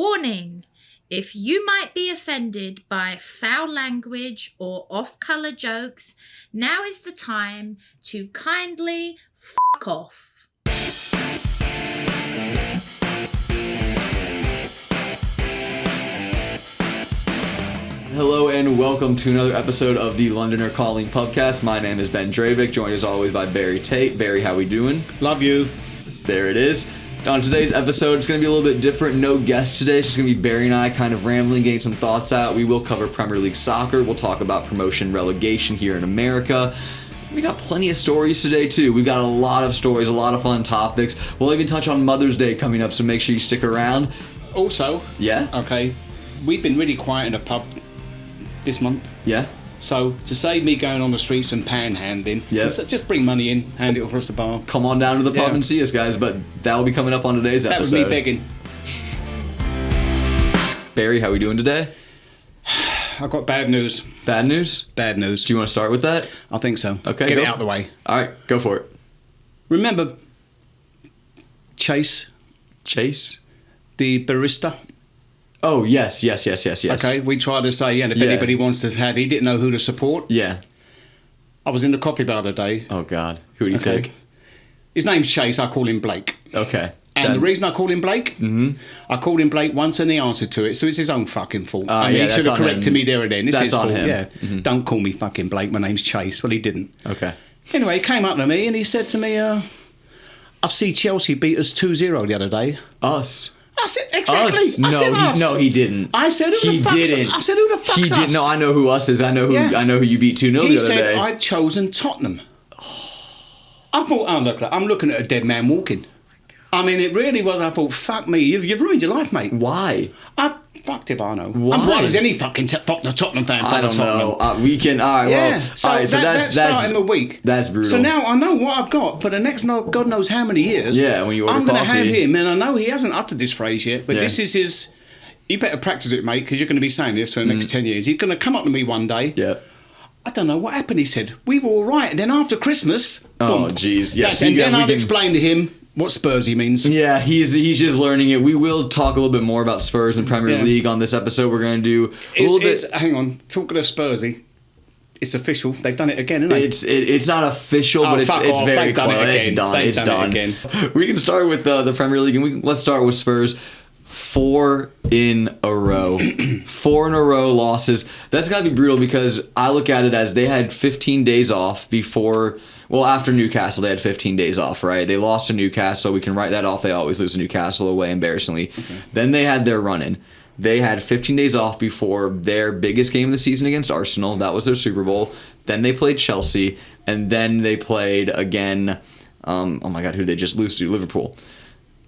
Warning, if you might be offended by foul language or off-color jokes, now is the time to kindly fuck off. Hello and welcome to another episode of the Londoner Calling podcast. My name is Ben Dravick, joined as always by Barry Tate. Barry, how we doing? Love you. There it is. On today's episode, it's going to be a little bit different. No guest today. It's just going to be Barry and I kind of rambling, getting some thoughts out. We will cover Premier League soccer. We'll talk about promotion relegation here in America. We got plenty of stories today, too. We've got a lot of stories, a lot of fun topics. We'll even touch on Mother's Day coming up, so make sure you stick around. Also, okay, we've been really quiet in the pub this month. Yeah. So, to save me going on the streets and panhandling, just bring money in, hand it across the bar. Come on down to the pub and see us, guys, but that will be coming up on today's episode. That was me begging. Barry, how we doing today? I've got bad news. Bad news? Bad news. Do you want to start with that? I think so. Okay, Get it out of the way. All right, go for it. Remember Chase? Chase? The barista? Oh, yes. Okay, we tried to say, if anybody wants to have, he didn't know who to support. Yeah. I was in the coffee bar the other day. Oh, God. Who do you think? His name's Chase, I call him Blake. Okay. And the reason I called him Blake, I called him Blake once and he answered to it, so it's his own fucking fault. He should have corrected me there and then. That's on him. Yeah. Mm-hmm. Don't call me fucking Blake, my name's Chase. Well, he didn't. Okay. Anyway, he came up to me and he said to me, I see Chelsea beat us 2-0 the other day. Us? I said, exactly. Us? No, he didn't. I said, who the fuck's us? I said, who the fuck's he us? Didn't. No, I know who us is. I know who you beat 2-0 the other day. He said I'd chosen Tottenham. I thought, I'm looking at a dead man walking. I mean, it really was. I thought, fuck me, you've ruined your life, mate. Why? Fucked if I know. Why? Why does any fucking Tottenham fan? I don't know. We can. All right. Yeah. Well. So, all right, so that's starting the week. That's brutal. So now I know what I've got for the next God knows how many years. Yeah. When you order I'm going to have coffee. him, and I know he hasn't uttered this phrase yet, but this is his. You better practice it, mate, because you're going to be saying this for the next 10 years. He's going to come up to me one day. Yeah. I don't know what happened. He said we were all right, and then after Christmas. Oh, jeez. Yes. And then I've explained to him what Spursy means. Yeah, he's just learning it. We will talk a little bit more about Spurs and Premier League on this episode. We're going to do a little bit. Hang on, talking of Spursy, it's official. They've done it again, haven't they? It's not official, but it's very close. It's done. We can start with the Premier League, and let's start with Spurs. 4 in a row. 4 in a row losses. That's got to be brutal because I look at it as they had 15 days off before. Well, after Newcastle, they had 15 days off, right? They lost to Newcastle. We can write that off. They always lose to Newcastle away, embarrassingly. Okay. Then they had their run-in. They had 15 days off before their biggest game of the season against Arsenal. That was their Super Bowl. Then they played Chelsea. And then they played again, oh my God, who did they just lose to? Liverpool.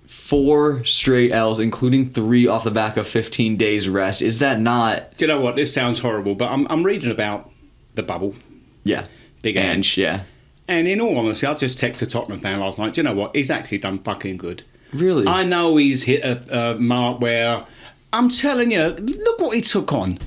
4 straight L's, including 3 off the back of 15 days rest. Is that not... Do you know what? This sounds horrible, but I'm reading about the bubble. Yeah. Big Ange. Yeah. And in all honesty, I just texted a Tottenham fan last night. Do you know what? He's actually done fucking good. Really? I know he's hit a mark where... I'm telling you, look what he took on.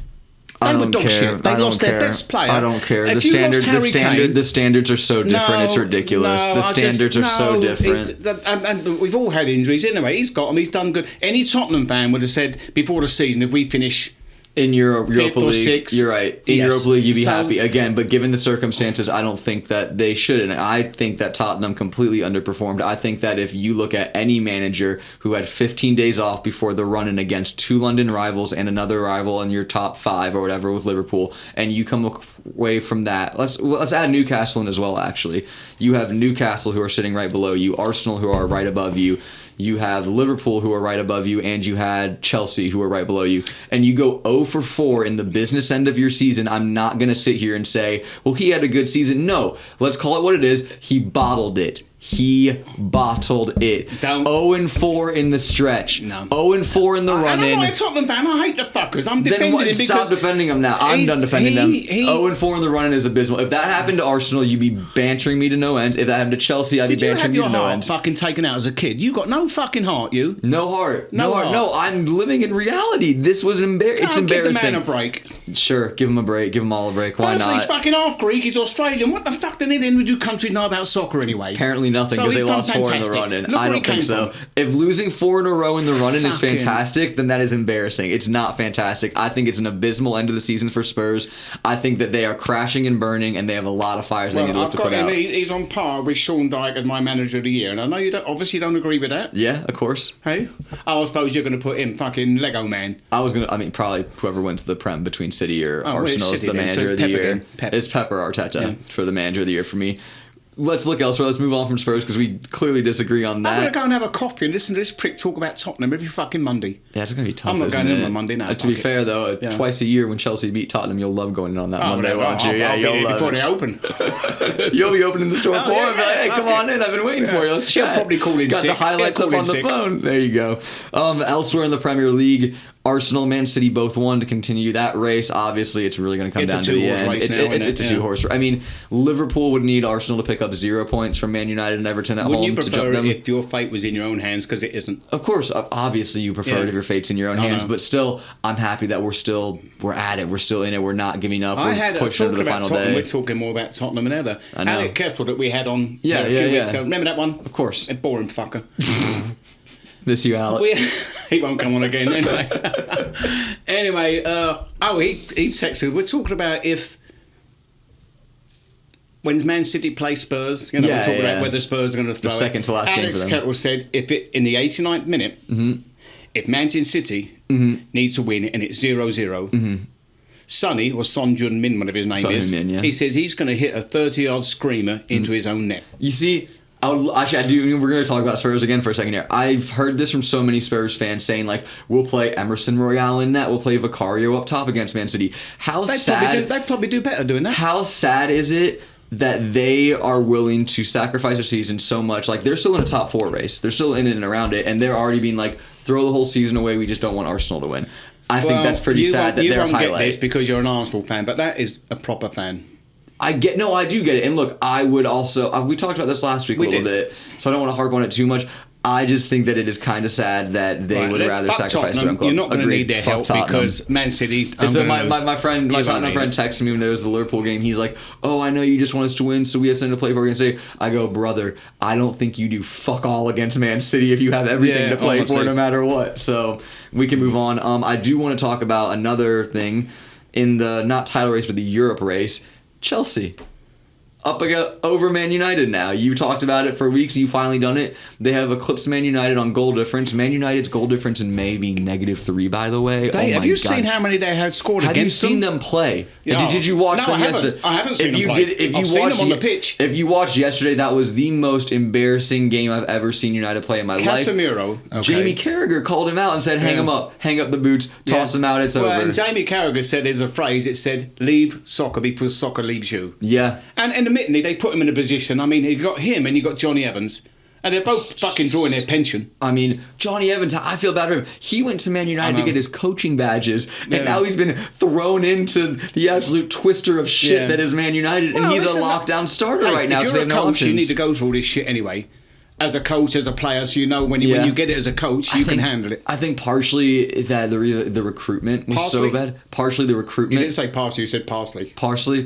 They were dog shit. They lost their best player. I don't care. The standards are so different. It's ridiculous. The standards are so different. And we've all had injuries. Anyway, he's got them. He's done good. Any Tottenham fan would have said before the season, if we finish... In Europa League, 6th. You're right. In Europa League, you'd be happy. Again, but given the circumstances, I don't think that they should. And I think that Tottenham completely underperformed. I think that if you look at any manager who had 15 days off before the run-in against 2 London rivals and another rival in your top 5 or whatever with Liverpool, and you come away from that, let's add Newcastle in as well, actually. You have Newcastle who are sitting right below you, Arsenal who are right above you, you have Liverpool who are right above you, and you had Chelsea who are right below you. And you go 0 for 4 in the business end of your season. I'm not going to sit here and say, well, he had a good season. No, let's call it what it is. He bottled it. He bottled it. 0-4 in the stretch. No. 0-4 in the run-in. I'm not a Tottenham fan. I hate the fuckers. I'm defending him because... Stop defending him now. I'm done defending them. 0-4 in the run-in is abysmal. If that happened to Arsenal, you'd be bantering me to no end. If that happened to Chelsea, I'd be bantering you to no end. Did you have your heart fucking taken out as a kid? You got no fucking heart, you. No heart. No heart. No, I'm living in reality. This was it's embarrassing. Give the man a break. Sure, give them a break. Give them all a break. Why Firstly, not? he's fucking half Greek. He's Australian. What the fuck do any individual countries know about soccer anyway? Apparently nothing, So because they he's done lost 4 in the fantastic. run-in. Look I where he don't think came so. from. If losing 4 in a row in the run-in is Fucking- fantastic, then that is embarrassing. It's not fantastic. I think it's an abysmal end of the season for Spurs. I think that they are crashing and burning, and they have a lot of fires they need to look I've to got put him. out. He's on par with Sean Dyche as my manager of the year, and I know you obviously don't agree with that. Yeah, of course. Hey, I suppose you're going to put him fucking Lego man. Probably whoever went to the Prem between City or well, it's Arsenal is City the then, so manager of the Pep year. again. Pep. It's Pep or Arteta Yeah. for the manager of the year for me. Let's look elsewhere. Let's move on from Spurs because we clearly disagree on I'm that. going to go and have a coffee and listen to this prick talk about Tottenham every fucking Monday. Yeah, it's going to be tough. I'm not isn't going in it? on Monday now, To be fuck it. fair, though, Yeah. twice a year when Chelsea beat Tottenham, you'll love going in on that Monday, whatever. won't you? I'll be you'll there love before it. they open. You'll be opening the store Oh, for yeah, him. Hey, yeah, come okay. on in. I've been waiting for you. Let's He'll chat. probably call in Got the sick. highlights He'll up call on in the sick. phone. There you go. Elsewhere in the Premier League, Arsenal, Man City both won to continue that race. Obviously, it's really going to come It's a down to the two-horse end. race now, isn't It's a it? two-horse race. I mean, Liverpool would need Arsenal to pick up 0 points from Man United and Everton at Wouldn't home you to jump prefer them. it if your fate was in your own hands? Because it isn't. Of course, obviously you prefer Yeah. it if your fate's in your own I hands, know. but still, I'm happy that we're at it. We're still in it. We're not giving up. I We're had pushing into talking the about final Tottenham. day. We're talking more about Tottenham than ever. I know. Alec Kessel that we had on Yeah, a few yeah, weeks yeah. ago. Remember that one? Of course. A boring fucker. Miss you, Alec. He won't come on again anyway. Anyway, he texted. We're talking about if when Man City play Spurs, we're talking about whether Spurs are going to throw second to last game for Alex them. Kettle said if it in the 89th minute, if Manchester City needs to win and it's 0-0, Sonny or Son Jun Min, whatever his name Son is, Heung-min, yeah. he said he's going to hit a 30-yard screamer into his own net. You see, I do. We're going to talk about Spurs again for a second here. I've heard this from so many Spurs fans saying, like, we'll play Emerson Royale in net, we'll play Vicario up top against Man City. They'd probably do better doing that. How sad is it that they are willing to sacrifice their season so much? Like, they're still in a top 4 race. They're still in it and around it, and they're already being like, throw the whole season away. We just don't want Arsenal to win. I think that's pretty sad that you their won't highlight. get this because you're an Arsenal fan, but that is a proper fan. I do get it. And look, I would also, we talked about this last week a little bit, so I don't want to harp on it too much. I just think that it is kind of sad that they would rather sacrifice their own club. You're not going to Agreed. need their Fuck help Tottenham. because Man City. So my Tottenham friend texted me when there was the Liverpool game. He's like, "Oh, I know you just want us to win, so we have something to play for." We're gonna say, I go, brother, I don't think you do fuck all against Man City if you have everything to play for, no matter what. So we can move on. I do want to talk about another thing in the not title race but the Europe race. Chelsea. Up over Man United now. You talked about it for weeks. You finally done it. They have eclipsed Man United on goal difference. Man United's goal difference in May being -3, by the way. Have you seen how many they have scored Have you against them? seen them play? Yeah. Did you watch No, them I haven't. yesterday? I haven't seen them play. I've seen them on the pitch. If you watched yesterday, that was the most embarrassing game I've ever seen United play in my life. Casemiro. Okay. Jamie Carragher called him out and said, hang him up, hang up the boots, toss him out, it's over. And Jamie Carragher said there's a phrase, it said, leave soccer because soccer leaves you. Yeah. And admittedly, they put him in a position. I mean, you got him and you got Johnny Evans. And they're both fucking drawing their pension. I mean, Johnny Evans, I feel bad for him. He went to Man United to get his coaching badges, and now he's been thrown into the absolute twister of shit that is Man United, and he's a lockdown starter right now because they have no options. You need to go through all this shit anyway. As a coach, as a player, so you know when you get it as a coach, you can handle it. I think partially that the reason the recruitment was so bad. Partially the recruitment. You didn't say parsley, you said parsley. Partially.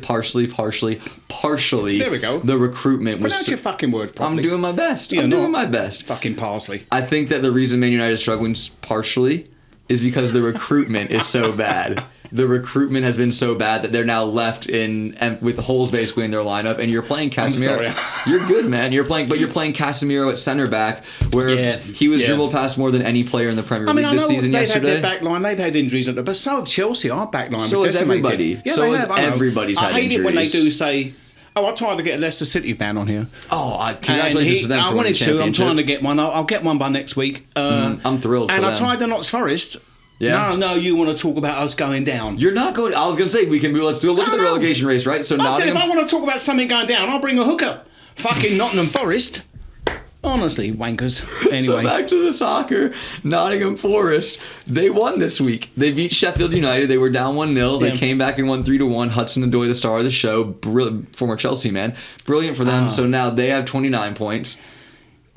There we go. The recruitment was. Pronounce your fucking word properly. I'm doing my best. I'm doing my best. Fucking parsley. I think that the reason Man United is struggling partially is because the recruitment is so bad. The recruitment has been so bad that they're now left with holes basically in their lineup, and you're playing Casemiro. I'm sorry. You're good, man. You're playing Casemiro at center back, where he was dribbled past more than any player in the Premier League this season. Yesterday, had their back line. They've had injuries, but so have Chelsea. Our back line. So has everybody. Yeah, so has everybody's had injuries. I hate it when they do say. Oh, I tried to get a Leicester City fan on here. Oh, congratulations to them for winning the championship. I'm trying to get one. I'll get one by next week. I'm thrilled for them. And I tried the Notts Forest. Yeah. No, you want to talk about us going down. You're not going. I was going to say let's do a look at the relegation race, right? So I said if I want to talk about something going down, I'll bring a hooker. Fucking Nottingham Forest. Honestly, wankers. Anyway. So back to the soccer. Nottingham Forest. They won this week. They beat Sheffield United. They were down 1-0. They came back and won 3-1. Hudson-Odoi, the star of the show. Former Chelsea man. Brilliant for them. So now they have 29 points.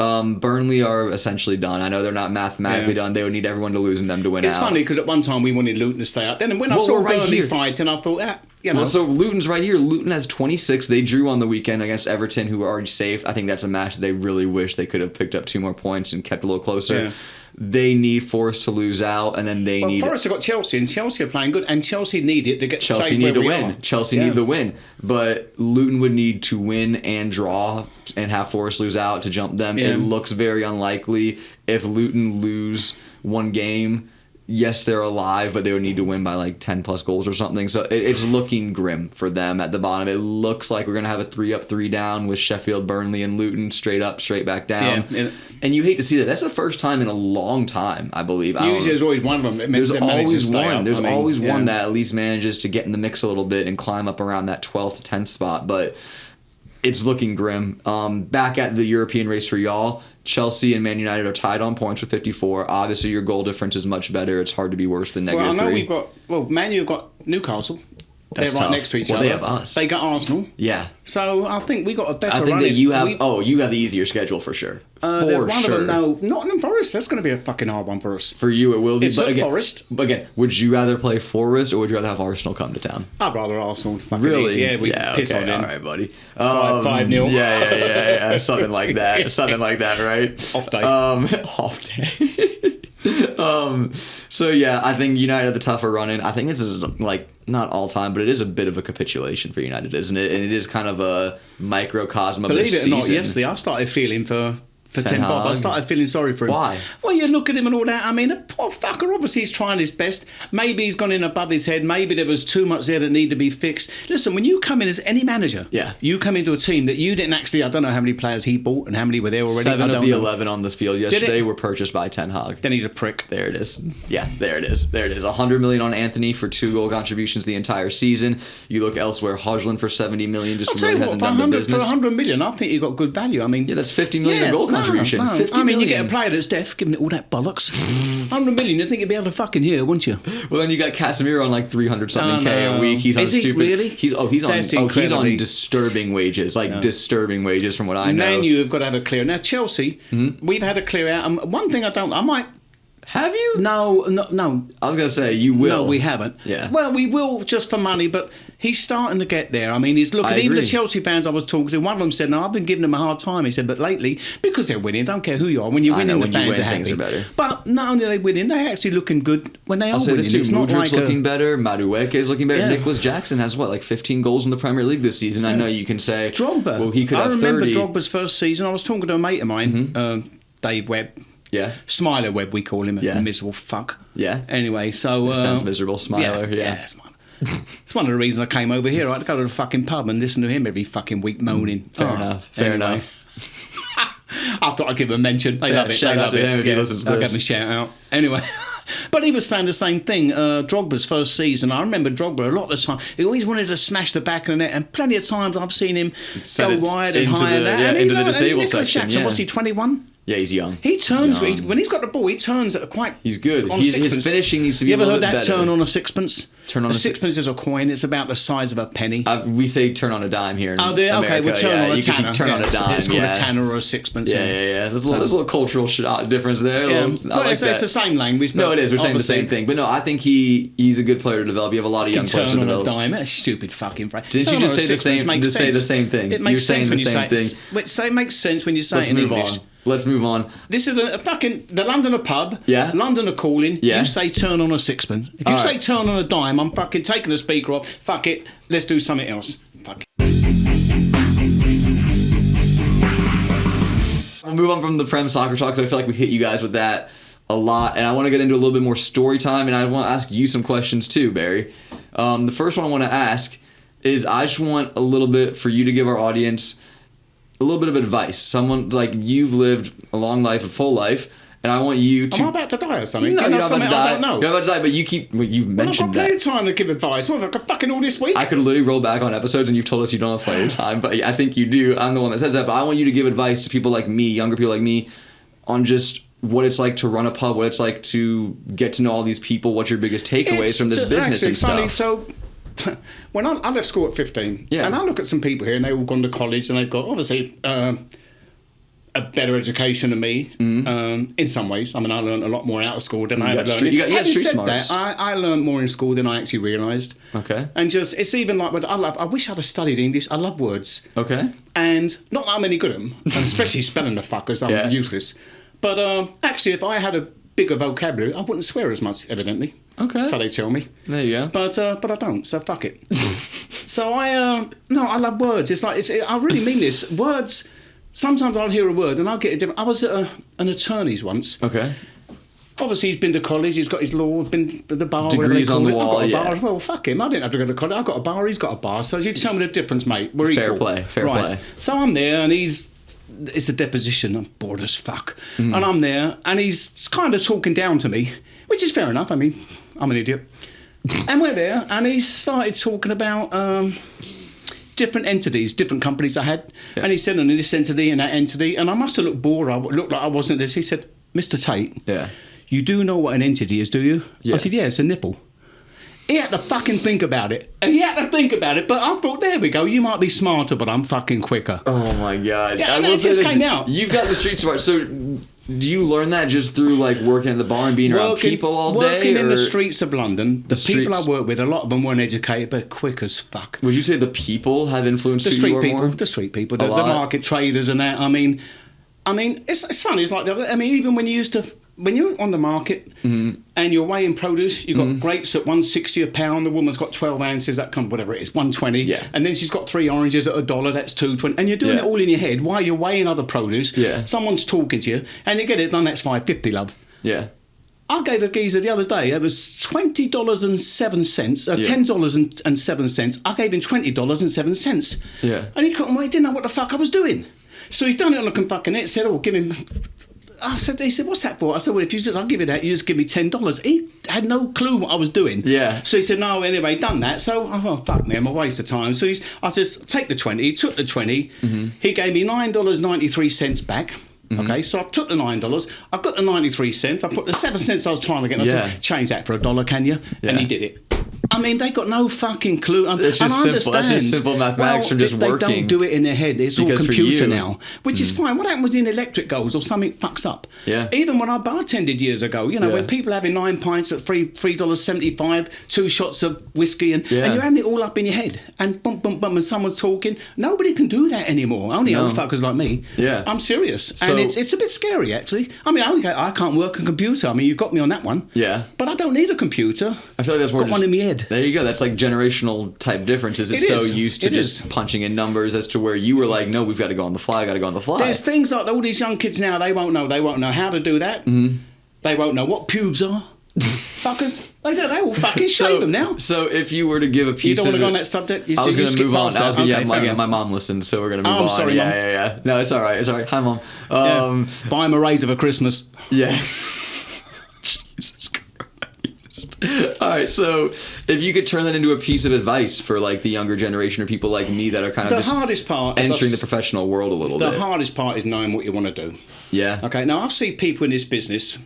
Burnley are essentially done. I know they're not mathematically done. They would need everyone to lose and them to win It's out. funny because at one time we wanted Luton to stay up. Then when I Well, saw we're right Burnley here. fight, and I thought, you know. Well, so Luton's right here. Luton has 26. They drew on the weekend against Everton, who were already safe. I think that's a match they really wish they could have picked up 2 more points and kept a little closer. Yeah. They need Forest to lose out, and then they need... Forest have got Chelsea, and Chelsea are playing good, and Chelsea need it to get Chelsea say need where to we win. are. Chelsea need the win. But Luton would need to win and draw and have Forest lose out to jump them. Yeah. It looks very unlikely. If Luton lose one game, yes, they're alive, but they would need to win by like 10 plus goals or something. So it's looking grim for them at the bottom. It looks like we're going to have a 3 up, 3 down with Sheffield, Burnley, and Luton straight up, straight back down. Yeah. And you hate to see that. That's the first time in a long time, I believe. Usually there's always one of them that There's always stay one. up. There's I mean, always one that at least manages to get in the mix a little bit and climb up around that 12th to 10th spot. But it's looking grim. Back at the European race for y'all, Chelsea and Man United are tied on points with 54. Obviously, your goal difference is much better. It's hard to be worse than negative Well, I know 3. we've got... Man U have got Newcastle. That's They're right tough. next to each Well, other. they have us. They got Arsenal. Yeah. So I think we got a better I think run that in. you have... you have the easier schedule for sure. For one sure. of them, no, Nottingham Forest. That's going to be a fucking hard one for us. For you, it will be. It's but at again, Forest. But again, would you rather play Forest or would you rather have Arsenal come to town? I'd rather Arsenal. Fucking Really? Easy. Yeah, we piss okay, on them. all right, buddy. 5-0. Yeah. Something like that. Something like that, right? Off day. Off day. So yeah, I think United have the tougher run in. I think this is like not all time, but it is a bit of a capitulation for United, isn't it? And it is kind of a microcosm of Believe their it or not, season. yesterday I started feeling for Ten Ten Bob. I Hag. started feeling sorry for him. Why? Well, you look at him and all that. I mean, the poor fucker, obviously he's trying his best. Maybe he's gone in above his head. Maybe there was too much there that needed to be fixed. Listen, when you come in as any manager, you come into a team that you didn't actually, I don't know how many players he bought and how many were there already. 7 I of don't the know. 11 on this field yesterday were purchased by Ten Hag. Then he's a prick. There it is. Yeah, there it is. There it is. 100 million on Anthony for 2 goal contributions the entire season. You look elsewhere, Hodgson for 70 million just I'll tell really you what, hasn't for done the 100, business. for 100 million, I think you got good value. I mean, Yeah, that's 50 million a goal contribution. 50 I mean, you million. get a player that's deaf, giving it all that bollocks. 100 million, you'd think you'd be able to fucking hear, wouldn't you? Well, then you got Casemiro on like 300 something Oh, K a no. week. He's on Is he stupid. really? He's on That's he's on incredibly- disturbing wages, like disturbing wages from what I know. Man, you've got to have a clear. Now, Chelsea, we've had a clear out. One thing I might. Have you? No. I was gonna say you will. No, we haven't. Yeah. Well, we will just for money, but he's starting to get there. I mean, he's looking. I Even the agree. Chelsea fans I was talking to, one of them said, "No, I've been giving them a hard time." He said, "But lately, because they're winning, don't care who you are. When you're I know, winning, the when you fans win, are things happy. are better. But not only are they winning, they're actually looking good when they are I'll say winning. this too. It's not Mudryk's like looking better. Madueke is looking better. Yeah. Nicholas Jackson has what, like 15 goals in the Premier League this season. I know you can say Drogba. Well, he could have 30. I remember Drogba's first season. I was talking to a mate of mine, Dave Webb. Yeah. Smiler Webb, we call him, a Yeah. miserable fuck. Yeah. Anyway, so... Sounds miserable. Smiler. Yeah. it's one of the reasons I came over here. I had to go to the fucking pub and listen to him every fucking week moaning. Fair enough. Fair enough. I thought I'd give him a mention. They love it. shout They out love to it. him if he listens to I'll this. give him a shout out. Anyway. But he was saying the same thing. Drogba's first season, I remember Drogba a lot of the time. He always wanted to smash the back of the net, and plenty of times I've seen him Send go it wide and into high and the- that. yeah, And into the and disabled Nicholas section, Jackson, yeah. what's he, 21? Yeah, he's young. He turns young. when he's got the ball. He turns at quite. He's good. on His sixpence. finishing needs to be You a ever little heard bit that better. turn on a sixpence? Turn on a a six- sixpence is a coin. It's about the size of a penny. We say turn on a dime here in Oh, do you? America. Okay, we'll turn yeah, on a you can say tanner. turn on a dime. It's called yeah. a tanner or a sixpence. Yeah. There's a little cultural difference there. Yeah. I Well, like it's that. the same language. No, but it is. We're saying the obviously same thing. But no, I think he's a good player to develop. You have a lot of young players to Turn on a develop. dime. That's stupid fucking phrase. Didn't you Turn just on a say the sixpence same- makes just say sense. the same thing? It makes You're saying sense when the you same say thing. it. Say it makes sense when you say Let's it in move English. on. Let's move on. This is a fucking the Londoner pub. Yeah. Londoner calling. Yeah. You say turn on a sixpence. If you All say right. turn on a dime, I'm fucking taking the speaker off. Fuck it. Let's do something else. Fuck it. We'll move on from the Prem soccer talk, so I feel like we hit you guys with that a lot, and I want to get into a little bit more story time, and I want to ask you some questions too, Barry. The first one I want to ask is I just want a little bit for you to give our audience a little bit of advice. Someone like you've lived a long life, a full life, and I want you to. Am I about to die or something? No, Do you you're know not about to something die. I don't know? You're not about to die, but you keep. Well, you've Well, I've got mentioned plenty that. of time to give advice. What, I've got fucking all this week? I could literally roll back on episodes and you've told us you don't have plenty of time, but I think you do. I'm the one that says that, but I want you to give advice to people like me, younger people like me, on just what it's like to run a pub, what it's like to get to know all these people, what's your biggest takeaways from this business and funny, stuff. So, when I left school at 15, Yeah. and I look at some people here, and they've all gone to college, and they've got, obviously, a better education than me in some ways. I mean, I learned a lot more out of school than I had learned. You got street said smarts. that, I learned more in school than I actually realised. Okay. And just, it's even like, I wish I'd have studied English. I love words. Okay. And not that I'm any good at them, and especially spelling the fuckers, I'm useless. But actually, if I had a bigger vocabulary, I wouldn't swear as much, evidently. Okay. So they tell me. There you go. But I don't, so fuck it. So I love words. It's like, I really mean this. Words, sometimes I'll hear a word and I'll get a different... I was at an attorney's once. Okay. Obviously, he's been to college, he's got his law, been to the bar. Degrees on the wall, I've got a bar as well. Fuck him, I didn't have to go to college. I've got a bar, he's got a bar. So you tell me the difference, mate. We're equal. Fair play. So I'm there and it's a deposition. I'm bored as fuck. And I'm there and he's kind of talking down to me, which is fair enough. I mean, I'm an idiot. And we're there and he started talking about different entities, different companies I had. Yeah. And he said, on this entity and that entity. And I must have looked bored. I looked like I wasn't this. He said, Mr. Tate, you do know what an entity is, do you? Yeah. I said, yeah, it's a nipple. He had to fucking think about it. And he had to think about it. But I thought, there we go. You might be smarter, but I'm fucking quicker. Oh, my God. Yeah, and it just came out. You've got the street smart. So do you learn that just through, like, working at the bar and being around people all day? Working in the streets of London. The people I work with, a lot of them weren't educated, but quick as fuck. Would you say the people have influenced the street people? More? The street people. The market traders and that. I mean, it's funny. It's like, even when you're on the market and you're weighing produce, you've got grapes at $1.60 a pound. The woman's got 12 ounces. That comes whatever it is, $1.20. Yeah. And then she's got 3 oranges at $1. That's $2.20. And you're doing it all in your head while you're weighing other produce. Yeah. Someone's talking to you, and you get it done. That's $5.50, love. Yeah. I gave a geezer the other day. It was $20.07, $10.07. I gave him $20.07. Yeah. And he couldn't wait. He didn't know what the fuck I was doing. So he's done it on a fucking net. Said, give him. He said, what's that for? I said, well, I'll give you that, you just give me $10. He had no clue what I was doing. Yeah. So he said, no, anyway, done that. So I thought, fuck me, I'm a waste of time. So I just take the 20. He took the 20. He gave me $9.93 back. Okay, so I took the $9. I got the 93 cents. I put the 7 cents I was trying to get. I said, change that for $1, can you? Yeah. And he did it. I mean, they got no fucking clue. It's just simple. That's just simple mathematics from just working. They don't do it in their head. It's all computer now, which is fine. What happens when the electric goes or something fucks up? Yeah. Even when I bartended years ago, when people having 9 pints at $3.75, 2 shots of whiskey, and you're having it all up in your head, and bump, bump, bump, and someone's talking. Nobody can do that anymore. Only old fuckers like me. Yeah. I'm serious. So, and it's a bit scary, actually. I mean, I can't work a computer. I mean, you got me on that one. Yeah. But I don't need a computer. I feel like that's more got one in my head. There you go. That's like generational type differences. It's so used to just punching in numbers as to where you were like, no, we've got to go on the fly. There's things like all these young kids now, they won't know how to do that. They won't know what pubes are. Fuckers. They all fucking shave them now. So if you were to give a piece of... You don't want to go on that subject? I was going to move on. My mom listened, so we're going to move on. I'm sorry, Mom. Yeah. No, it's all right. Hi, Mom. Buy him a razor for Christmas. Yeah. Jesus Christ. All right, so if you could turn that into a piece of advice for like the younger generation or people like me that are kind of the hardest part entering the professional world a little bit. The hardest part is knowing what you want to do. Yeah. Okay, now I've seen people in this business,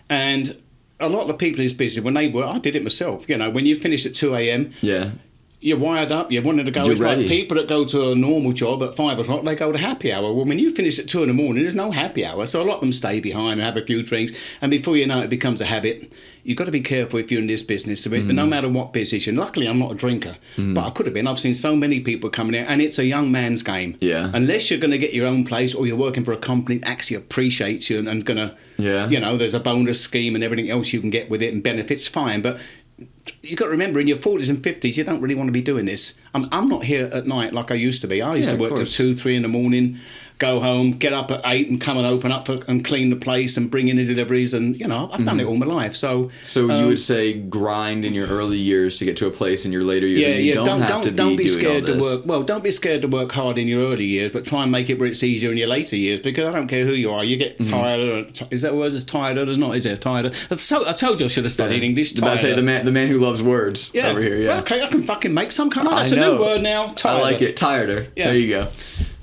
and a lot of people in this business, when they work, I did it myself. When you finish at 2 a.m. Yeah. You're wired up, you're wanting to go. It's like people that go to a normal job at 5 o'clock, they go to happy hour. Well, when you finish at 2 in the morning, there's no happy hour. So a lot of them stay behind and have a few drinks. And before you know it becomes a habit. You've got to be careful if you're in this business. But no matter what business you're in. Luckily, I'm not a drinker. But I could have been. I've seen so many people coming in. And it's a young man's game. Yeah. Unless you're going to get your own place or you're working for a company that actually appreciates you and going to, there's a bonus scheme and everything else you can get with it and benefits, fine. But you've got to remember, in your 40s and 50s, you don't really want to be doing this. I'm not here at night like I used to be. I used to work till 2, 3 in the morning, go home, get up at 8 and come and open up and clean the place and bring in the deliveries. And, I've done it all my life. So you would say grind in your early years to get to a place in your later years. Yeah, you don't be scared to work. Well, don't be scared to work hard in your early years, but try and make it where it's easier in your later years, because I don't care who you are. You get tired. Is that word? It's tired. There's not, is there? Tired. I told you I should have studied English. Tired. Say the man who loves words over here. Yeah. Well, okay, I can fucking make some kind of... That's a new word now. Tireder. I like it. Tireder. Yeah. There you go.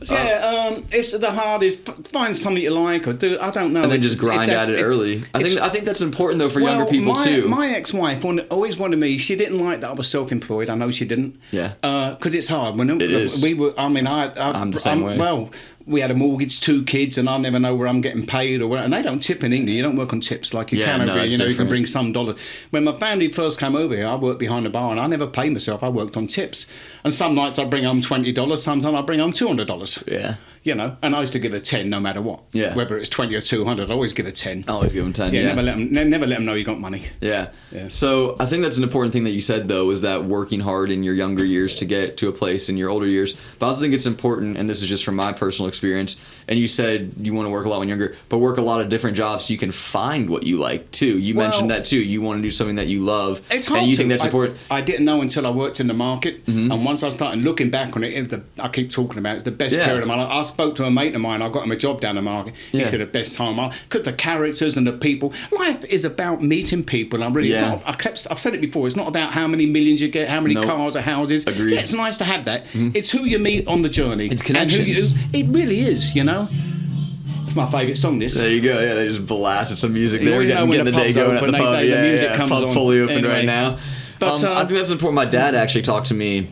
It's the hardest. Find something you like or do. I don't know. And then just grind at it early. I think that's important though for younger people too. My ex-wife always wanted me. She didn't like that I was self-employed. I know she didn't. Yeah. Because it's hard. It is. We were. I mean, I'm the same way. Well, we had a mortgage, 2 kids, and I never know where I'm getting paid or where. And they don't tip in England. You don't work on tips like you can over here. You know, you can bring some dollars. When my family first came over here, I worked behind the bar, and I never paid myself. I worked on tips. And some nights I bring home $20. Sometimes I bring home $200. Yeah. You know, and I used to give a 10 no matter what. Yeah. Whether it's 20 or 200, I always give a 10. I always give them 10. Yeah. Never let them know you got money. Yeah. So I think that's an important thing that you said, though, is that working hard in your younger years to get to a place in your older years. But I also think it's important, and this is just from my personal experience, and you said you want to work a lot when younger, but work a lot of different jobs so you can find what you like, too. You mentioned that, too. You want to do something that you love. It's hard and you think that's important. I didn't know until I worked in the market. And once I started looking back on it, I keep talking about it, it's the best period of my life. I spoke to a mate of mine. I got him a job down the market. He said the best time of my life, because the characters and the people. Life is about meeting people. I've said it before. It's not about how many millions you get, how many cars or houses. Agreed. Yeah, it's nice to have that. It's who you meet on the journey. It's connections. It really is. You know. It's my favourite song. This. There you go. Yeah, they just blasted some music there. You know, getting the day going at the pub. The music comes pub on. fully open Anyway. right now. But I think that's important. My dad actually talked to me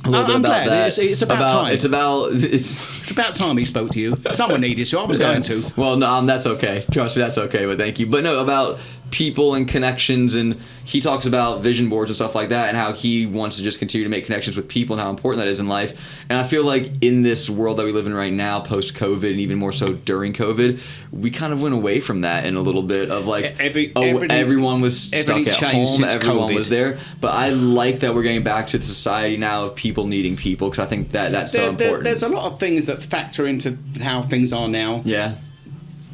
a little bit about that. It's about time. It's about time he spoke to you. Someone needed to. I was going to. Well, no, that's okay. Trust me, that's okay. But thank you. But no, about people and connections, and he talks about vision boards and stuff like that, and how he wants to just continue to make connections with people and how important that is in life. And I feel like in this world that we live in right now, post COVID, and even more so during COVID, we kind of went away from that in a little bit of like, everyone was stuck at home, everyone was there. But I like that we're getting back to the society now of people needing people, because I think that's so important. There's a lot of things that factor into how things are now. Yeah.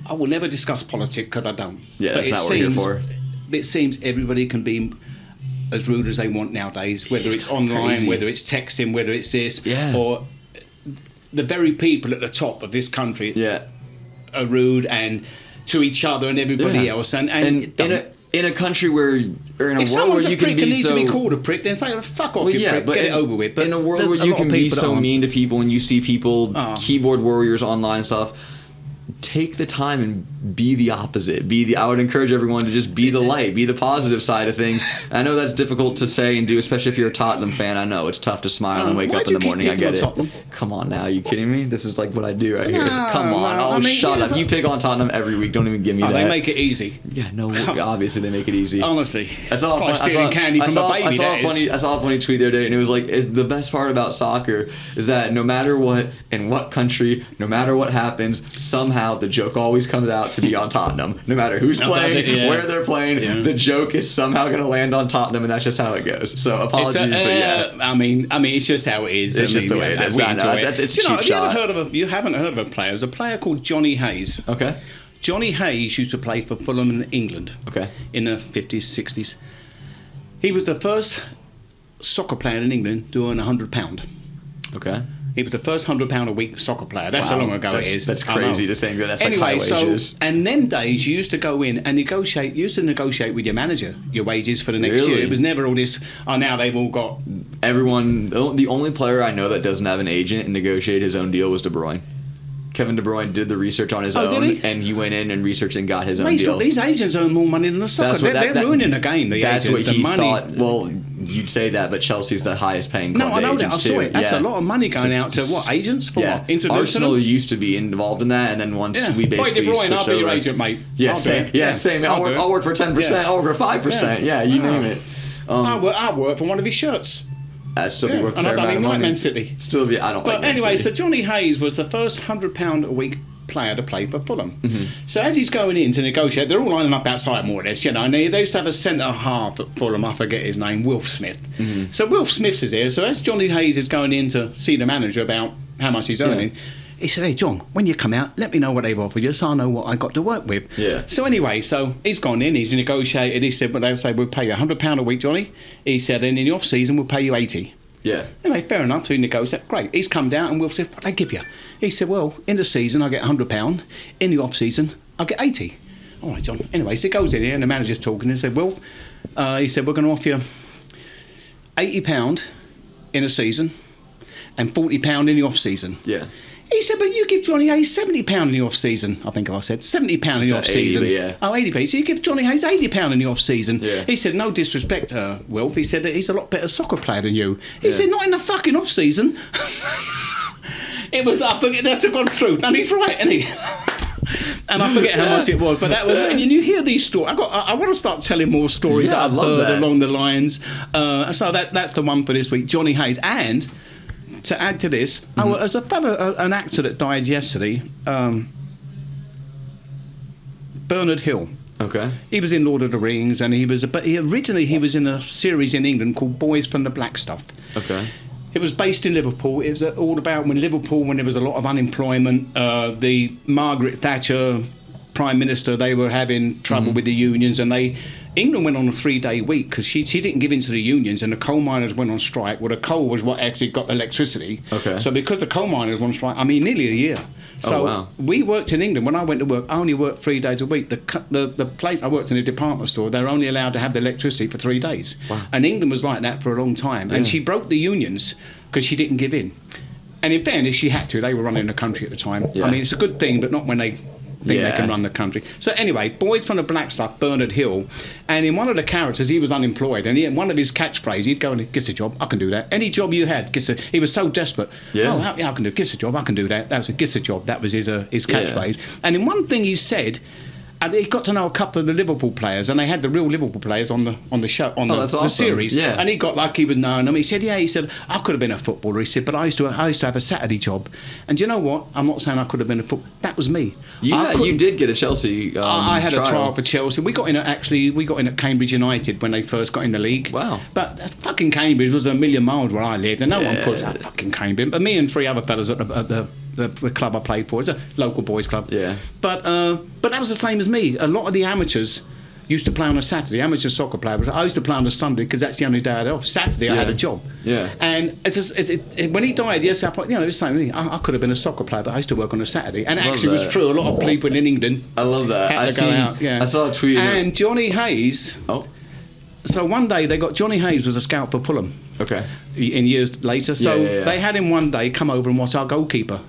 I will never discuss politics because I don't. Yeah, that's not what we're here for. It seems everybody can be as rude as they want nowadays, whether it's online, crazy. whether it's texting, whether it's this, Yeah. or the very people at the top of this country are rude and to each other and everybody else. And in a country where, or in a if world where you can prick be and needs so, to be called a prick, then say, fuck off, well, you prick, but get it over with. But in a world where you can be so mean to people, and you see people, keyboard warriors online and stuff, take the time and be the opposite. I would encourage everyone to just be the light, be the positive side of things. I know that's difficult to say and do, especially if you're a Tottenham fan. I know it's tough to smile and wake up in the morning. I get it. Tottenham? Come on now, are you kidding me? This is like what I do right here. Come on. Shut up. You pick on Tottenham every week. Don't even give me that. They make it easy. Yeah, no, obviously they make it easy. Honestly. I saw stealing candy from a baby. I saw a funny tweet the other day, and it was like, the best part about soccer is that no matter what, in what country, no matter what happens, somehow the joke always comes out to be on Tottenham. No matter who's playing, where they're playing, the joke is somehow going to land on Tottenham, and that's just how it goes. So apologies, but yeah. I mean, it's just how it is. It's just the way it is. It's a cheap shot. You haven't heard of a player? There's a player called Johnny Hayes. Okay. Johnny Hayes used to play for Fulham in England. Okay. In the 50s, 60s. He was the first soccer player in England doing £100. Okay. He was the first £100 a week soccer player. That's how long ago it is. That's crazy to think that that's like high wages. And them days, you used to go in and negotiate with your manager your wages for the next year. It was never all this, now they've all got... Everyone, the only player I know that doesn't have an agent and negotiate his own deal was De Bruyne. Kevin De Bruyne did the research on his own, and he went in and researched and got his own deal. These agents earn more money than the soccer. They're ruining the game. That's what he thought. Well, you'd say that, but Chelsea's the highest paying club. No, I know that. I saw it. That's a lot of money going out to what, agents for what? Introducing Arsenal them? used to be involved in that, and then once we basically De Bruyne, switched I'll be your over. agent, mate. Yeah, same. I'll work for 10%. I'll work for 5%. Yeah, you name it. I work for one of his shirts. That'd still be worth a fair amount of money. Man City. Still be. I don't like Man anyway, City. so Johnny Hayes was the first £100 a week player to play for Fulham. So as he's going in to negotiate, they're all lining up outside more or less, and they used to have a centre half at Fulham, I forget his name, Wilf Smith. So Wilf Smith is here, so as Johnny Hayes is going in to see the manager about how much he's earning, he said, hey John, when you come out, let me know what they've offered you so I know what I got to work with. So anyway, so he's gone in, he's negotiated, he said, they'll say, we'll pay you £100 a week, Johnny. He said, and in the off season we'll pay you 80. Anyway, fair enough, so he negotiated. Great, he's come down and Wilf said, what they give you? He said, well, in the season I get £100, in the off season I get 80. All right, John. Anyway, so he goes in here and the manager's talking and said, Wilf, he said, we're going to offer you £80 in a season and £40 in the off season. He said, but you give Johnny Hayes £70 in the off season. I think I said £70 in the off season. 80, Oh, 80p. So you give Johnny Hayes £80 in the off season. He said, no disrespect, Wilf. He said that he's a lot better soccer player than you. He said, not in the fucking off season. It was, I forget, that's the God's truth. And he's right, isn't he? And I forget how much it was, but that was. And you hear these stories. I want to start telling more stories that I've heard along the lines. So that's the one for this week, Johnny Hayes. And to add to this, as a fella, an actor that died yesterday, Bernard Hill. Okay. He was in Lord of the Rings, and originally he was in a series in England called Boys from the Black Stuff. Okay. It was based in Liverpool. It was all about when there was a lot of unemployment, the Margaret Thatcher Prime Minister, they were having trouble with the unions, and England went on a 3-day week because she didn't give in to the unions, and the coal miners went on strike. Well, the coal was what actually got electricity. Okay. So because the coal miners went on strike, nearly a year. So we worked in England. When I went to work, I only worked 3 days a week. The place I worked in a department store, they were only allowed to have the electricity for 3 days. Wow. And England was like that for a long time. And she broke the unions because she didn't give in. And in fairness, she had to. They were running the country at the time. Yeah. It's a good thing, but not when they think they can run the country. So anyway, Boys from the Black Stuff, Bernard Hill, and in one of the characters, he was unemployed, and one of his catchphrases, he'd go and, "Gets a job, I can do that. Any job you had, he was so desperate. Yeah. Oh, I can do, gets a job, I can do that. That was gets a job. That was his catchphrase. And in one thing he said, and he got to know a couple of the Liverpool players, and they had the real Liverpool players on the show, on the series. Yeah. And he got like he was known them. He said, I could have been a footballer. He said, but I used to have a Saturday job. And you know what? I'm not saying I could have been a footballer. That was me. You did get a Chelsea I had a trial for Chelsea. We got in at Cambridge United when they first got in the league. Wow. But fucking Cambridge was a million miles where I lived, and no one put that fucking Cambridge. But me and 3 other fellas at the club I played for. It's a local boys club. Yeah. But that was the same as me. A lot of the amateurs used to play on a Saturday. Amateur soccer players. I used to play on a Sunday because that's the only day I had off. Saturday I had a job. Yeah. And when he died, yes, it was the same thing. I could have been a soccer player, but I used to work on a Saturday. And it actually was true. A lot of people in England. I love that. Had to go out. Yeah. I saw a tweet. And Johnny Hayes. Oh. So one day they got Johnny Hayes was a scout for Fulham. Okay. In years later, so they had him one day come over and watch our goalkeeper.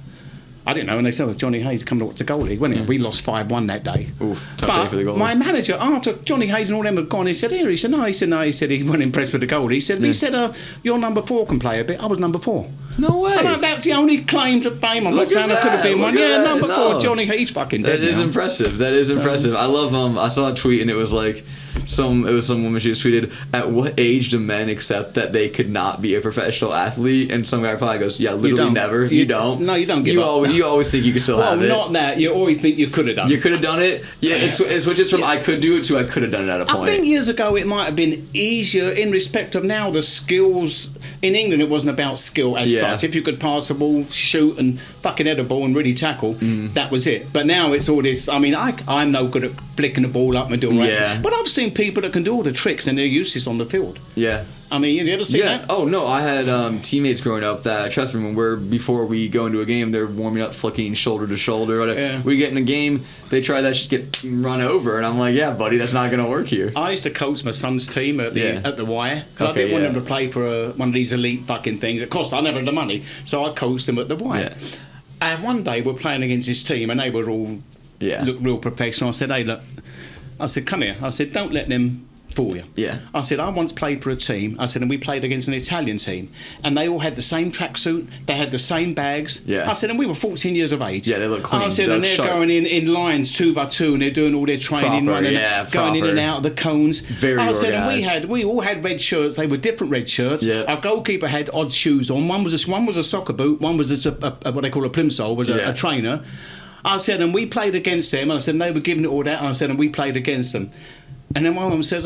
I didn't know, and they said, Johnny Hayes come to watch the goalie, wasn't it? We lost 5-1 that day. Oof, but for the goalie. My manager, after Johnny Hayes and all them had gone, he said, no. He said he wasn't impressed with the goalie. He said, your number 4 can play a bit. I was number 4. No way. That's the only claim to fame. I'm not saying I could have been one. Yeah, number 4, Johnny Hayes fucking dead. That is impressive. That is impressive. I love I saw a tweet, and it was like some woman, she just tweeted, at what age do men accept that they could not be a professional athlete? And some guy probably goes, literally never. You don't. No, you don't give up. You always think you can still have it. Well, not that. You always think you could have done it. You could have done it? Yeah, it switches from I could do it to I could have done it at a point. I think years ago it might have been easier in respect of now the skills. In England it wasn't about skill as such. If you could pass the ball, shoot and fucking head a ball and really tackle, that was it. But now it's all this, I'm no good at flicking the ball up and doing that. But I've seen people that can do all the tricks and they're useless on the field. Yeah. You ever see that? Oh, no, I had teammates growing up that, trust me, before we go into a game, they're warming up flicking shoulder to shoulder. Yeah. We get in a game, they try that shit, get run over, and I'm like, yeah, buddy, that's not going to work here. I used to coach my son's team at the Wire. I didn't want him to play for one of these elite fucking things. It cost, I never had the money, so I coached him at the Wire. Yeah. And one day we're playing against his team, and they were all look real professional. I said, hey, look, come here. I said, don't let them fool you. Yeah. I said, I once played for a team. I said, and we played against an Italian team, and they all had the same tracksuit. They had the same bags. Yeah. I said, and we were 14 years of age. Yeah, they look clean. I said, and they're going in lines 2 by 2, and they're doing all their training, going in and out of the cones. Very organized. I said, and we all had red shirts. They were different red shirts. Yeah. Our goalkeeper had odd shoes on. One was a soccer boot. One was what they call a plimsoll, was a trainer. I said, and we played against them. And I said, and they were giving it all that. And I said, and we played against them. And then one of them says,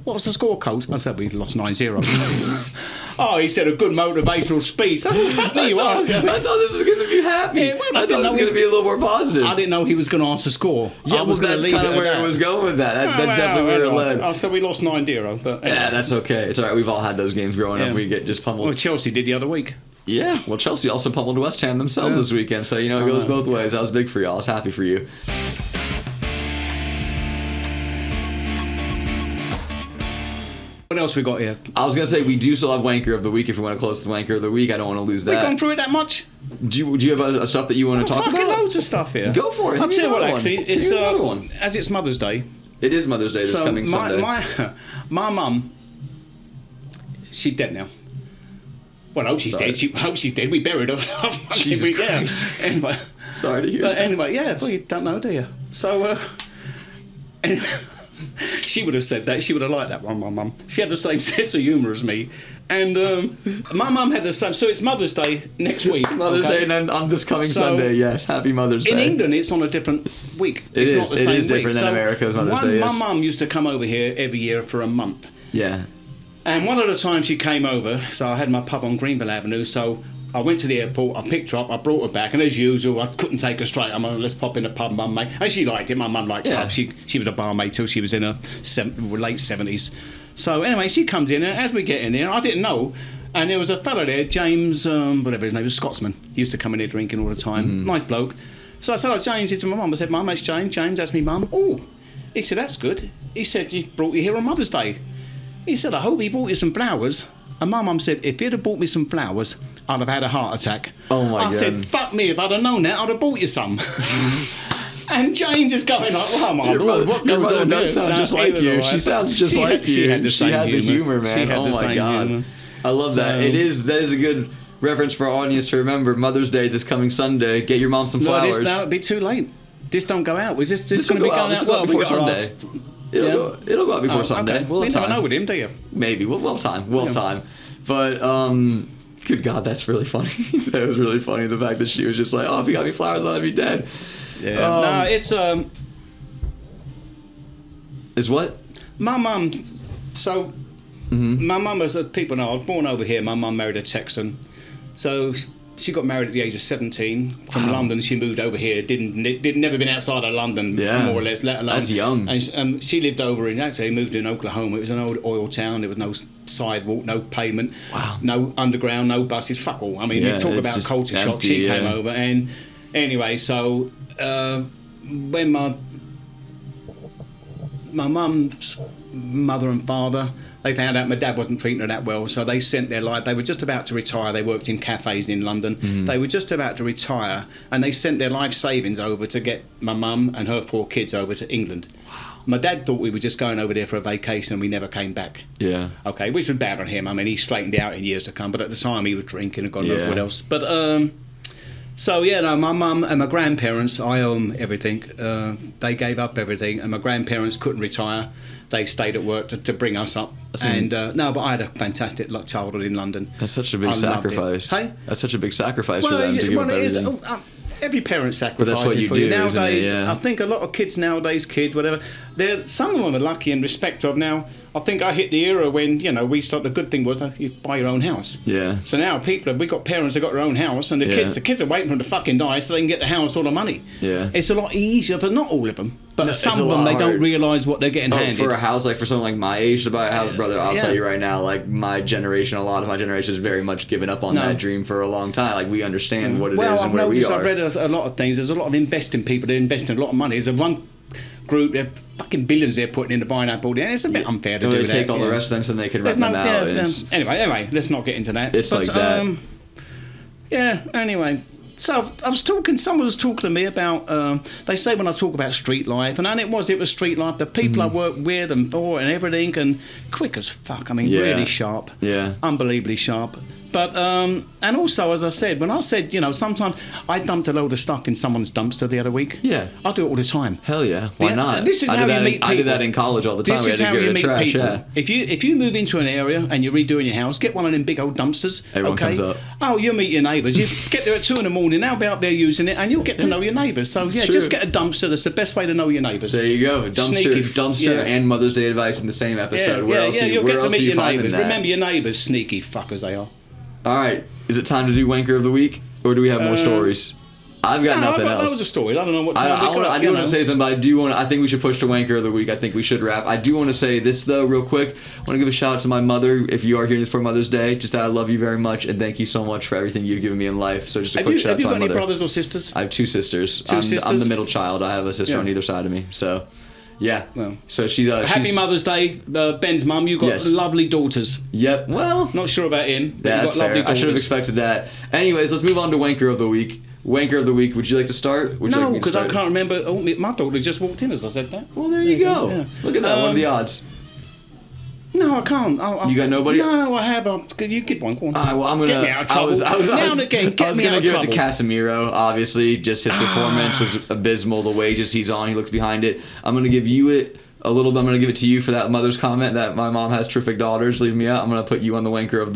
what was the score, coach? I said, we lost 9-0. Oh, he said, a good motivational speech. I thought this was going to be happy. Yeah, I thought it was going to be a little more positive. I didn't know he was going to ask the score. Yeah, I was going to leave it where it was going with that. That's definitely where it led. I said we lost 9-0. But yeah, that's okay. It's all right. We've all had those games growing up. We get just pummeled. Well, Chelsea did the other week. Yeah, well, Chelsea also pummeled West Ham themselves this weekend. So, it goes both ways. That was big for y'all. I was happy for you. What else we got here? I was going to say, we do still have Wanker of the Week if we want to close the Wanker of the Week. I don't want to lose that. We've gone through it that much? Do you have a stuff that you want to talk about? Fucking loads of stuff here. Go for it. I'll tell you what, actually. It's another one. As it's Mother's Day. It is Mother's Day this coming Sunday. My mum, she's dead now. Well, I hope she's dead. I hope she's dead. We buried her. Jesus Christ. Anyway. Sorry to hear that. Anyway, yeah, well, you don't know, do you? So, anyway, she would have said that. She would have liked that one, my mum. She had the same sense of humour as me. And my mum had the same. So it's Mother's Day next week. Mother's Day and on this coming Sunday, yes. Happy Mother's Day. In England, it's on a different week. It's not the same week. It is different than America's Mother's Day, yes. My mum used to come over here every year for a month. Yeah. And one of the times she came over, so I had my pub on Greenville Avenue, so I went to the airport, I picked her up, I brought her back, and as usual, I couldn't take her straight. I'm like, let's pop in the pub, mum, mate. And she liked it, my mum liked pubs. She was a barmaid till she was in her late 70s. So anyway, she comes in, and as we get in there, I didn't know, and there was a fella there, James, whatever his name was, Scotsman. He used to come in here drinking all the time. Nice bloke. So I said, James, to my mum. I said, Mum, that's James. James, that's me mum. Oh, he said, that's good. He said, he brought you here on Mother's Day. He said, I hope he brought you some flowers. And my mum said, if he'd have bought me some flowers, I'd have had a heart attack. Oh, my God. I said, fuck me, if I'd have known that, I'd have bought you some. And James is going like, oh, my Lord, what goes on here? Does sound just like you. She sounds just like you. She had the humor, man. Oh, my God. Humor. I love that. That is a good reference for our audience to remember. Mother's Day this coming Sunday. Get your mom some flowers. No, it'd be too late. This don't go out. This going to be going out well before Sunday. It'll go out before Sunday. Okay. We'll never know with him, do you? Maybe. We'll have time. We'll have time. But, good God, that's really funny. That was really funny, the fact that she was just like, oh, if you got me flowers, I'd be dead. Yeah. No, it's... Is what? My mum... So, my mum, as people know, I was born over here. My mum married a Texan. So... She got married at the age of 17 from London. She moved over here. Never been outside of London, more or less, let alone. That's young. And she lived over in, actually, moved in Oklahoma. It was an old oil town. There was no sidewalk, no pavement, no underground, no buses, fuck all. I mean, you talk about culture shock. She came over. And anyway, so when my mum's mother and father, they found out my dad wasn't treating her that well, so they sent their life. They were just about to retire. They worked in cafes in London. They were just about to retire, and they sent their life savings over to get my mum and her 4 kids over to England. Wow. My dad thought we were just going over there for a vacation, and we never came back. Yeah. Okay, which was bad on him. I mean, he straightened out in years to come, but at the time he was drinking and God knows what else. But so yeah, no, my mum and my grandparents, I owe them everything. They gave up everything, and my grandparents couldn't retire. They stayed at work to bring us up. And but I had a fantastic childhood in London. That's such a big sacrifice. Hey? That's such a big sacrifice for them to give up everything. Every parent sacrifices. But that's what you do nowadays. Isn't it? Yeah. I think a lot of kids nowadays, whatever, some of them are lucky in respect of now. I think I hit the era when, we started, the good thing was you buy your own house. Yeah. So now we got parents that got their own house, and the kids are waiting for them to fucking die so they can get the house or the money. Yeah. It's a lot easier, but not all of them. But some of them, they don't realise what they're getting handed. For a house, for someone like my age to buy a house, brother, I'll tell you right now, my generation, a lot of my generation has very much given up on that dream for a long time. We understand what it is and where we are. I've read a lot of things. There's a lot of investing people that invest in a lot of money. There's one group, they're fucking billions they're putting into buying up all the... It's a bit unfair to do that. They take all the rest of them so they can rent them out. Anyway, let's not get into that. It's like that. Anyway... So I was talking. Someone was talking to me about. They say when I talk about street life, and it was street life. The people I work with and for and everything, and quick as fuck. I mean, really sharp. Yeah. Unbelievably sharp. But and also, as I said, when I said, sometimes I dumped a load of stuff in someone's dumpster the other week. Yeah. I do it all the time. Hell yeah. Why not? This is how you meet people. I did that in college all the time. This is how you meet people. Yeah. If you move into an area and you're redoing your house, get one of them big old dumpsters. Everyone comes up. Oh, you'll meet your neighbours. You get there at 2 a.m. They'll be out there using it, and you'll get to know your neighbours. So just get a dumpster. That's the best way to know your neighbours. There you go. Dumpster and Mother's Day advice in the same episode. You'll get to meet your neighbours. Remember your neighbours, sneaky fuckers they are. All right. Is it time to do Wanker of the Week, or do we have more stories? I've got nothing else. That was a story. I don't know what time I do want to say something, but I think we should push to Wanker of the Week. I think we should wrap. I do want to say this, though, real quick. I want to give a shout out to my mother, if you are hearing this for Mother's Day. Just that I love you very much, and thank you so much for everything you've given me in life. So just a quick shout out to my mother. Have you got any brothers or sisters? I have 2 sisters. I'm the middle child. I have a sister on either side of me, so... Yeah. Well, so she's Happy Mother's Day, Ben's mum. You've got lovely daughters. Yep. Well, not sure about him. But that's fair. I should have expected that. Anyways, let's move on to Wanker of the Week. Wanker of the Week. Would you like to start? No, because I can't remember. Oh, my daughter just walked in as I said that. Well, there you go. Yeah. Look at that. What are the odds? No, I can't. You got nobody? No, I have. You keep one. Go on. Well, I'm gonna get me out of trouble. I was now and again, get me out of give trouble. it to Casemiro. Obviously, just his performance was abysmal. The wages he's on, he looks behind it. I'm gonna give you it a little bit. I'm gonna give it to you for that mother's comment that my mom has terrific daughters. Leave me out. I'm gonna put you on the wanker of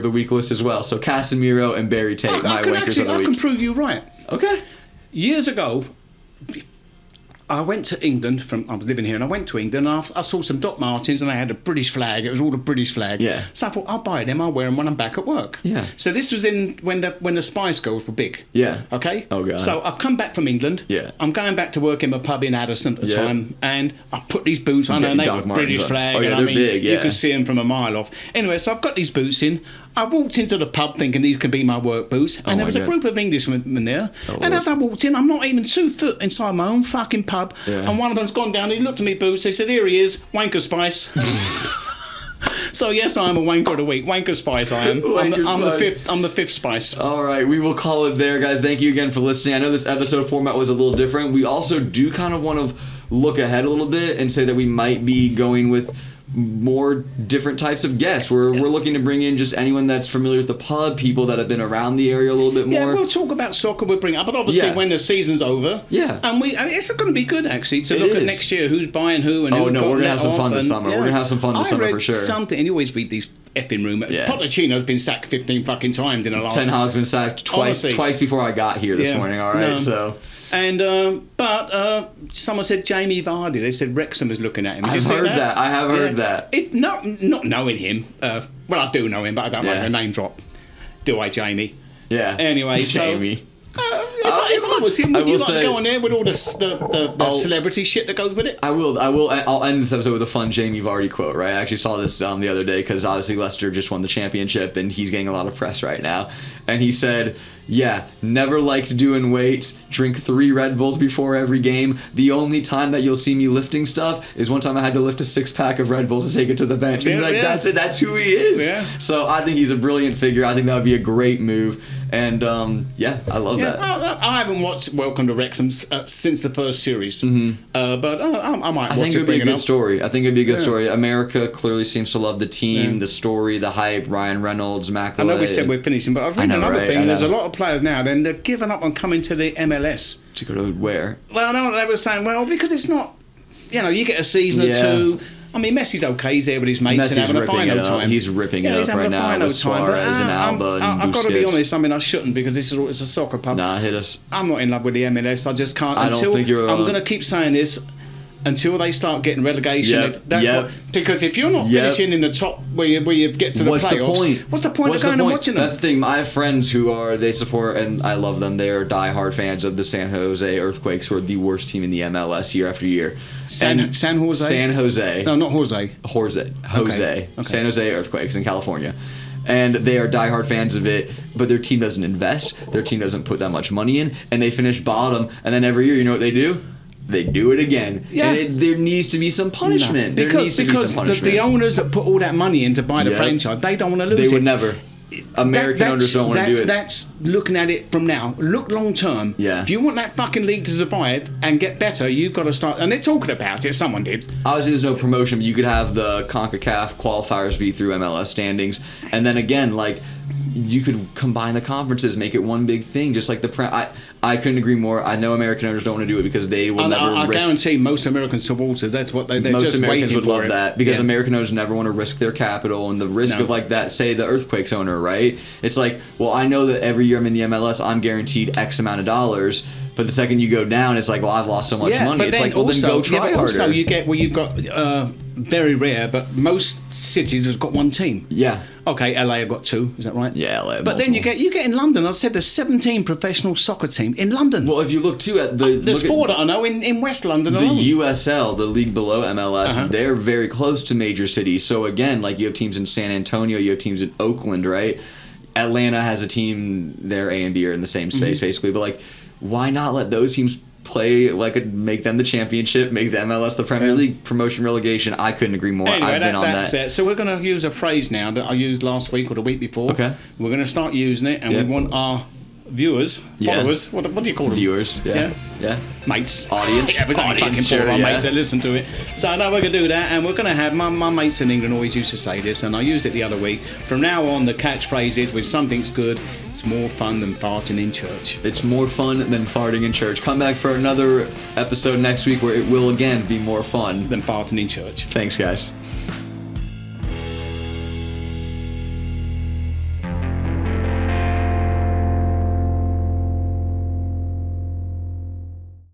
the week list as well. So Casemiro and Barry Tate, my wankers of the week. I can prove you right. Okay. Years ago, I went to England. I was living here, and I went to England, and I saw some Doc Martens, and they had a British flag. It was all the British flag. Yeah. So I thought, I'll buy them. I'll wear them when I'm back at work. Yeah. So this was when the Spice Girls were big. Yeah. Okay. Oh god. So I've come back from England. Yeah. I'm going back to work in a pub in Addison at the time, and I put these boots on, and they were British flag. Oh yeah, and they're big. Yeah. You could see them from a mile off. Anyway, so I've got these boots in. I walked into the pub thinking these could be my work boots, and there was a group of Englishmen there. And as I walked in, I'm not even 2 foot inside my own fucking pub, and one of them's gone down. He looked at me boots. He said, "Here he is, Wanker Spice." So yes, I am a wanker of the week. Wanker Spice, I am. I'm the fifth Spice. All right, we will call it there, guys. Thank you again for listening. I know this episode format was a little different. We also do kind of want to look ahead a little bit and say that we might be going with more different types of guests. We're looking to bring in just anyone that's familiar with the pub, people that have been around the area a little bit more. Yeah, we'll talk about soccer. We'll bring up, but obviously when the season's over, and it's going to be good actually to look at next year who's buying who and who. We're gonna have some fun this summer. We're gonna have some fun this summer for sure. Something, and you always read these effing rumours. Pochettino's been sacked 15 fucking times in the last. Ten Hag's been sacked twice before I got here this morning. All right, so. And but someone said Jamie Vardy. They said Wrexham is looking at him. I've heard that. I have heard that. Not knowing him. Well, I do know him, but I don't like the name drop. Do I, Jamie? Yeah. Anyway, Jamie. If I was him, would you like to go on there with all the celebrity shit that goes with it? I'll end this episode with a fun Jamie Vardy quote, right? I actually saw this the other day because obviously Leicester just won the championship and he's getting a lot of press right now. And he said, "Yeah, never liked doing weights, drink 3 Red Bulls before every game. The only time that you'll see me lifting stuff is one time I had to lift a 6-pack of Red Bulls to take it to the bench." And that's it. That's who he is. Yeah. So I think he's a brilliant figure. I think that would be a great move. And I love that. I haven't watched Welcome to Wrexham since the first series, but I might watch it. I think it would be a good story. I think it'd be a good story. America clearly seems to love the team, the story, the hype. Ryan Reynolds, Macaulay. I know we said we're finishing, but I was reading another thing. There's a lot of players now. Then they're giving up on coming to the MLS. To go to where? Well, no, they were saying, because it's not. You get a season or two. I mean, Messi's okay. He's there with his mates and having a fino time. He's ripping it up right now with Suarez and Alba and Busquets. I've got to be honest. I mean, I shouldn't because it's a soccer pub. Nah, hit us. I'm not in love with the MLS. I just can't. I don't think you're wrong. I'm going to keep saying this until they start getting relegation. Because if you're not finishing in the top where you get to the playoffs, what's the point of going and watching them? That's the thing. I have friends who they support, and I love them. They are diehard fans of the San Jose Earthquakes, who are the worst team in the MLS year after year. San Jose? San Jose. No, not Jose. Jose. Okay. San Jose Earthquakes in California. And they are diehard fans of it, but their team doesn't invest. Their team doesn't put that much money in, and they finish bottom. And then every year, you know what they do? They do it again. Yeah. And there needs to be some punishment. Because the owners that put all that money in to buy the franchise, they don't want to lose it. They would never. American owners don't want to do it. That's looking at it from now. Look long term. Yeah. If you want that fucking league to survive and get better, you've got to start. And they're talking about it. Someone did. Obviously, there's no promotion. But you could have the CONCACAF qualifiers be through MLS standings. And then again, you could combine the conferences, make it one big thing, just like I couldn't agree more. I know American owners don't want to do it because they will never risk. I guarantee most American supporters, that's what they're most just Americans waiting would love for that because American owners never want to risk their capital and the risk of that. Say the Earthquakes owner, right? It's like, well, I know that every year I'm in the MLS, I'm guaranteed X amount of dollars. But the second you go down, it's like, well, I've lost so much money. It's like, well, then go try harder. Also, you get you've got very rare, but most cities have got one team. Yeah. Okay, LA have got 2. Is that right? Yeah, LA. But then you get in London. I said there's 17 professional soccer teams in London. Well, if you look too at there's 4 that I know in West London. The USL, the league below MLS, they're very close to major cities. So again, you have teams in San Antonio, you have teams in Oakland, right? Atlanta has a team. Their A and B are in the same space basically, but why not let those teams play make them the championship, make the MLS the Premier League, promotion, relegation? I couldn't agree more. Anyway, I've been on that. It. So we're going to use a phrase now that I used last week or the week before. Okay. We're going to start using it, and we want our viewers, followers, what do you call them? Viewers, yeah. Mates. Audience. Yeah, we've got Audience, fucking sure, our yeah. mates that listen to it. So no, we're going to do that, and we're going to have, my mates in England always used to say this, and I used it the other week. From now on, the catchphrase is, when something's good, it's more fun than farting in church. It's more fun than farting in church. Come back for another episode next week where it will again be more fun Than farting in church. Thanks, guys.